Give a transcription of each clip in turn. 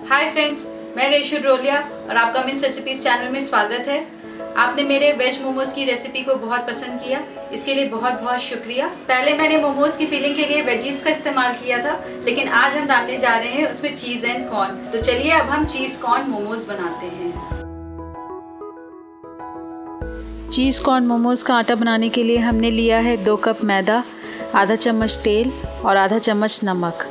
Hi friends, मैं रेशु रोलिया और आपका मिन्स रेसिपीज चैनल में स्वागत है। आपने मेरे वेज मोमोज की रेसिपी को बहुत पसंद किया, इसके लिए बहुत बहुत शुक्रिया। पहले मैंने मोमोज की फिलिंग के लिए वेजीज का इस्तेमाल किया था, लेकिन आज हम डालने जा रहे हैं उसमें चीज़ एंड कॉर्न। तो चलिए अब हम चीज़ कॉर्न मोमोज बनाते हैं। चीज़ कॉर्न मोमोज का आटा बनाने के लिए हमने लिया है 2 कप मैदा, आधा चम्मच तेल और आधा चम्मच नमक।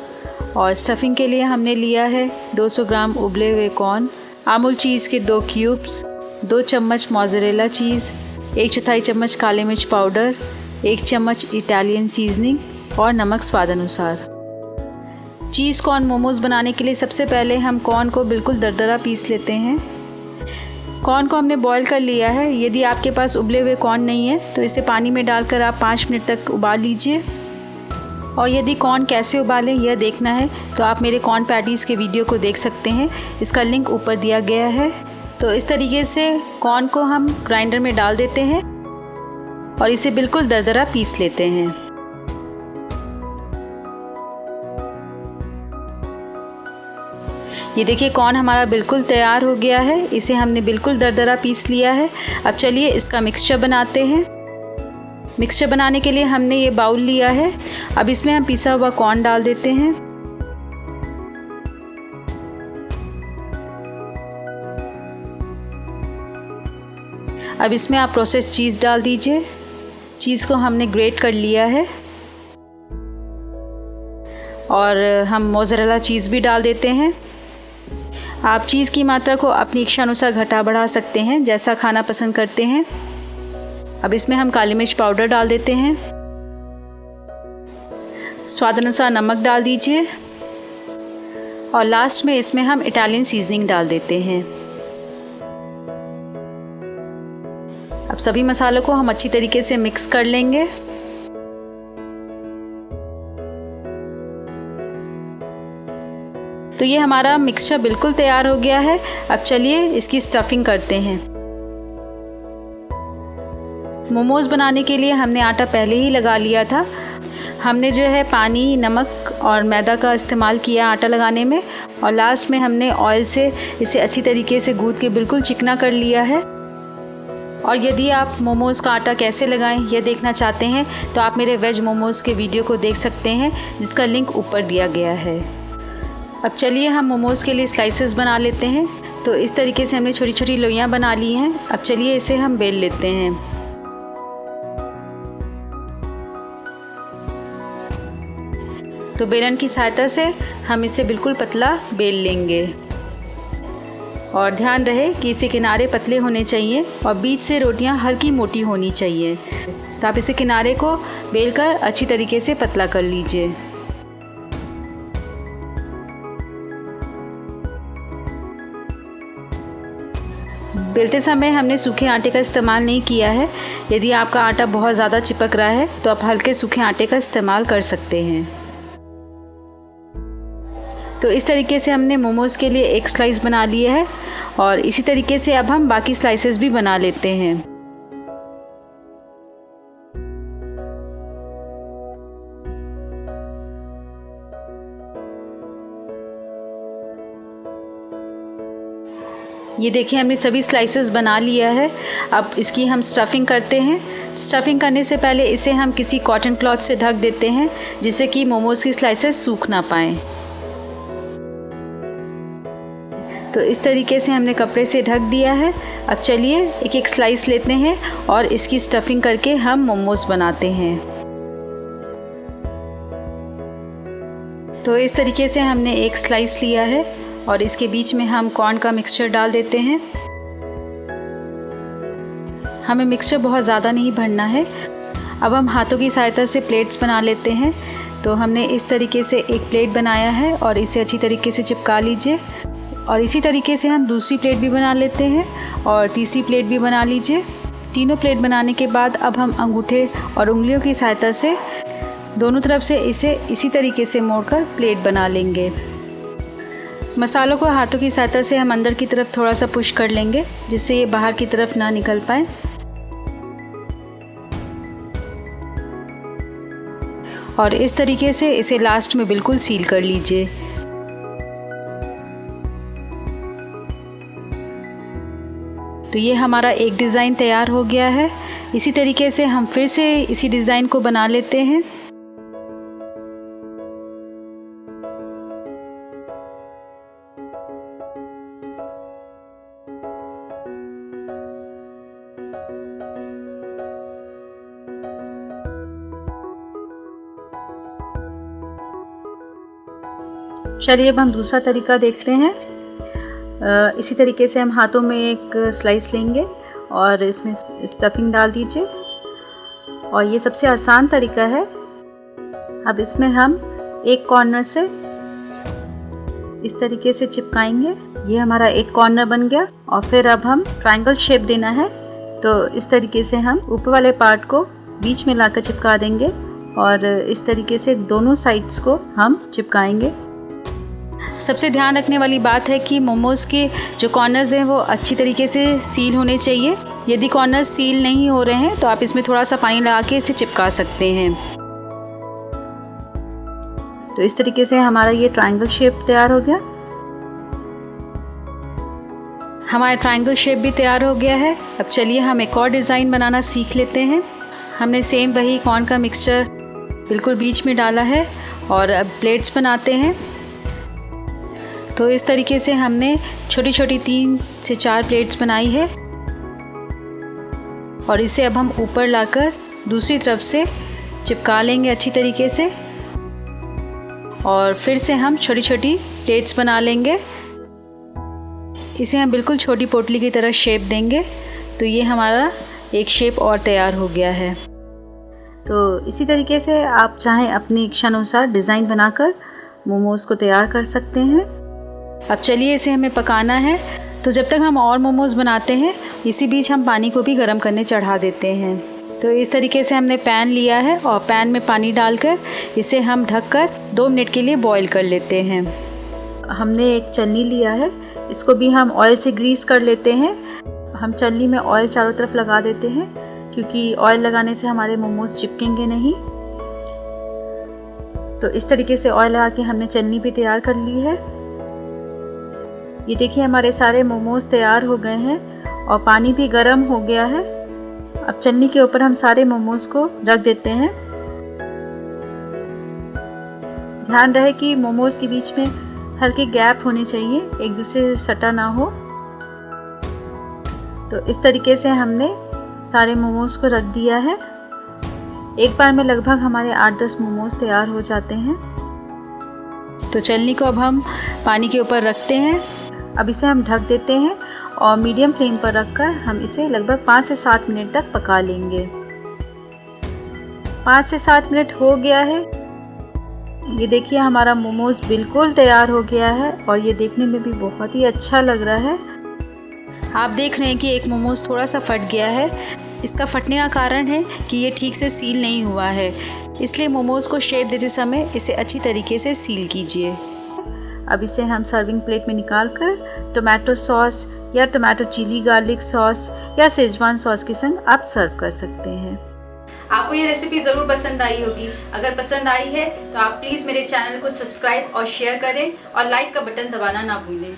और स्टफिंग के लिए हमने लिया है 200 ग्राम उबले हुए कॉर्न, अमूल चीज़ के 2 क्यूब्स, 2 चम्मच मोज़रेला चीज़, 1/4 चम्मच काली मिर्च पाउडर, 1 चम्मच इटालियन सीजनिंग और नमक स्वाद अनुसार। चीज़ कॉर्न मोमोज बनाने के लिए सबसे पहले हम कॉर्न को बिल्कुल दरदरा पीस लेते हैं। कॉर्न को हमने बॉईल कर लिया है। यदि आपके पास उबले हुए कॉर्न नहीं है तो इसे पानी में डालकर आप 5 मिनट तक उबाल लीजिए। और यदि कॉर्न कैसे उबालें यह देखना है तो आप मेरे कॉर्न पैटीज़ के वीडियो को देख सकते हैं, इसका लिंक ऊपर दिया गया है। तो इस तरीके से कॉर्न को हम ग्राइंडर में डाल देते हैं और इसे बिल्कुल दरदरा पीस लेते हैं। ये देखिए कॉर्न हमारा बिल्कुल तैयार हो गया है, इसे हमने बिल्कुल दरदरा पीस लिया है। अब चलिए इसका मिक्सचर बनाते हैं। मिक्सचर बनाने के लिए हमने ये बाउल लिया है। अब इसमें हम पिसा हुआ कॉर्न डाल देते हैं। अब इसमें आप प्रोसेस चीज़ डाल दीजिए। चीज़ को हमने ग्रेट कर लिया है और हम मोज़रेला चीज़ भी डाल देते हैं। आप चीज़ की मात्रा को अपनी इच्छा अनुसार घटा बढ़ा सकते हैं, जैसा खाना पसंद करते हैं। अब इसमें हम काली मिर्च पाउडर डाल देते हैं। स्वाद अनुसार नमक डाल दीजिए और लास्ट में इसमें हम इटालियन सीजनिंग डाल देते हैं। अब सभी मसालों को हम अच्छी तरीके से मिक्स कर लेंगे। तो ये हमारा मिक्सचर बिल्कुल तैयार हो गया है। अब चलिए इसकी स्टफिंग करते हैं। मोमोज़ बनाने के लिए हमने आटा पहले ही लगा लिया था। हमने जो है पानी, नमक और मैदा का इस्तेमाल किया आटा लगाने में, और लास्ट में हमने ऑयल से इसे अच्छी तरीके से गूँथ के बिल्कुल चिकना कर लिया है। और यदि आप मोमोज़ का आटा कैसे लगाएं यह देखना चाहते हैं तो आप मेरे वेज मोमोज़ के वीडियो को देख सकते हैं, जिसका लिंक ऊपर दिया गया है। अब चलिए हम मोमोज़ के लिए स्लाइसेस बना लेते हैं। तो इस तरीके से हमने छोटी छोटी लोइयाँ बना ली हैं। अब चलिए इसे हम बेल लेते हैं। तो बेलन की सहायता से हम इसे बिल्कुल पतला बेल लेंगे और ध्यान रहे कि इसे किनारे पतले होने चाहिए और बीच से रोटियां हल्की मोटी होनी चाहिए। तो आप इसे किनारे को बेलकर अच्छी तरीके से पतला कर लीजिए। बेलते समय हमने सूखे आटे का इस्तेमाल नहीं किया है। यदि आपका आटा बहुत ज़्यादा चिपक रहा है तो आप हल्के सूखे आटे का इस्तेमाल कर सकते हैं। तो इस तरीके से हमने मोमोज़ के लिए एक स्लाइस बना लिया है और इसी तरीके से अब हम बाकी स्लाइसेस भी बना लेते हैं। ये देखिए हमने सभी स्लाइसेस बना लिया है। अब इसकी हम स्टफिंग करते हैं। स्टफिंग करने से पहले इसे हम किसी कॉटन क्लॉथ से ढक देते हैं, जिससे कि मोमोज़ की स्लाइसेस सूख ना पाएँ। तो इस तरीके से हमने कपड़े से ढक दिया है। अब चलिए एक एक स्लाइस लेते हैं और इसकी स्टफिंग करके हम मोमोज़ बनाते हैं। तो इस तरीके से हमने एक स्लाइस लिया है और इसके बीच में हम कॉर्न का मिक्सचर डाल देते हैं। हमें मिक्सचर बहुत ज़्यादा नहीं भरना है। अब हम हाथों की सहायता से प्लेट्स बना लेते हैं। तो हमने इस तरीके से एक प्लेट बनाया है और इसे अच्छी तरीके से चिपका लीजिए। और इसी तरीके से हम दूसरी प्लेट भी बना लेते हैं और तीसरी प्लेट भी बना लीजिए। तीनों प्लेट बनाने के बाद अब हम अंगूठे और उंगलियों की सहायता से दोनों तरफ से इसे इसी तरीके से मोड़कर प्लेट बना लेंगे। मसालों को हाथों की सहायता से हम अंदर की तरफ थोड़ा सा पुश कर लेंगे, जिससे ये बाहर की तरफ ना निकल पाए। और इस तरीके से इसे लास्ट में बिल्कुल सील कर लीजिए। तो ये हमारा एक डिज़ाइन तैयार हो गया है। इसी तरीके से हम फिर से इसी डिज़ाइन को बना लेते हैं। चलिए अब हम दूसरा तरीका देखते हैं। इसी तरीके से हम हाथों में एक स्लाइस लेंगे और इसमें स्टफिंग डाल दीजिए, और ये सबसे आसान तरीका है। अब इसमें हम एक कॉर्नर से इस तरीके से चिपकाएंगे। ये हमारा एक कॉर्नर बन गया, और फिर अब हम ट्रायंगल शेप देना है, तो इस तरीके से हम ऊपर वाले पार्ट को बीच में लाकर चिपका देंगे, और इस तरीके से दोनों साइड्स को हम चिपकाएंगे। सबसे ध्यान रखने वाली बात है कि मोमोज़ के जो कॉर्नर्स हैं वो अच्छी तरीके से सील होने चाहिए। यदि कॉर्नर्स सील नहीं हो रहे हैं तो आप इसमें थोड़ा सा पानी लगा के इसे चिपका सकते हैं। तो इस तरीके से हमारा ये ट्रायंगल शेप तैयार हो गया। हमारा ट्रायंगल शेप भी तैयार हो गया है। अब चलिए हम एक और डिज़ाइन बनाना सीख लेते हैं। हमने सेम वही कॉर्न का मिक्सचर बिल्कुल बीच में डाला है, और अब प्लेट्स बनाते हैं। तो इस तरीके से हमने छोटी छोटी 3 से 4 प्लेट्स बनाई है, और इसे अब हम ऊपर लाकर दूसरी तरफ से चिपका लेंगे अच्छी तरीके से, और फिर से हम छोटी छोटी प्लेट्स बना लेंगे। इसे हम बिल्कुल छोटी पोटली की तरह शेप देंगे। तो ये हमारा एक शेप और तैयार हो गया है। तो इसी तरीके से आप चाहें अपनी इच्छानुसार डिज़ाइन बनाकर मोमोज़ को तैयार कर सकते हैं। अब चलिए इसे हमें पकाना है। तो जब तक हम और मोमोज़ बनाते हैं, इसी बीच हम पानी को भी गर्म करने चढ़ा देते हैं। तो इस तरीके से हमने पैन लिया है, और पैन में पानी डालकर इसे हम ढककर 2 मिनट के लिए बॉईल कर लेते हैं। हमने एक चलनी लिया है, इसको भी हम ऑयल से ग्रीस कर लेते हैं। हम चलनी में ऑयल चारों तरफ लगा देते हैं, क्योंकि ऑयल लगाने से हमारे मोमोज़ चिपकेंगे नहीं। तो इस तरीके से ऑयल लगा के हमने चलनी भी तैयार कर ली है। ये देखिए हमारे सारे मोमोज़ तैयार हो गए हैं, और पानी भी गर्म हो गया है। अब चलनी के ऊपर हम सारे मोमोज़ को रख देते हैं। ध्यान रहे कि मोमोज़ के बीच में हल्के गैप होने चाहिए, एक दूसरे से सटा ना हो। तो इस तरीके से हमने सारे मोमोज़ को रख दिया है। एक बार में लगभग हमारे 8-10 मोमोज़ तैयार हो जाते हैं। तो चलनी को अब हम पानी के ऊपर रखते हैं। अब इसे हम ढक देते हैं, और मीडियम फ्लेम पर रखकर हम इसे लगभग 5 से 7 मिनट तक पका लेंगे। 5 से 7 मिनट हो गया है। ये देखिए हमारा मोमोज़ बिल्कुल तैयार हो गया है, और ये देखने में भी बहुत ही अच्छा लग रहा है। आप देख रहे हैं कि एक मोमोज़ थोड़ा सा फट गया है। इसका फटने का कारण है कि ये ठीक से सील नहीं हुआ है, इसलिए मोमोज़ को शेप देते समय इसे अच्छी तरीके से सील कीजिए। अब इसे हम सर्विंग प्लेट में निकाल कर टोमेटो सॉस या टोमेटो चिली गार्लिक सॉस या शेजवान सॉस के संग आप सर्व कर सकते हैं। आपको ये रेसिपी ज़रूर पसंद आई होगी। अगर पसंद आई है तो आप प्लीज़ मेरे चैनल को सब्सक्राइब और शेयर करें, और लाइक का बटन दबाना ना भूलें।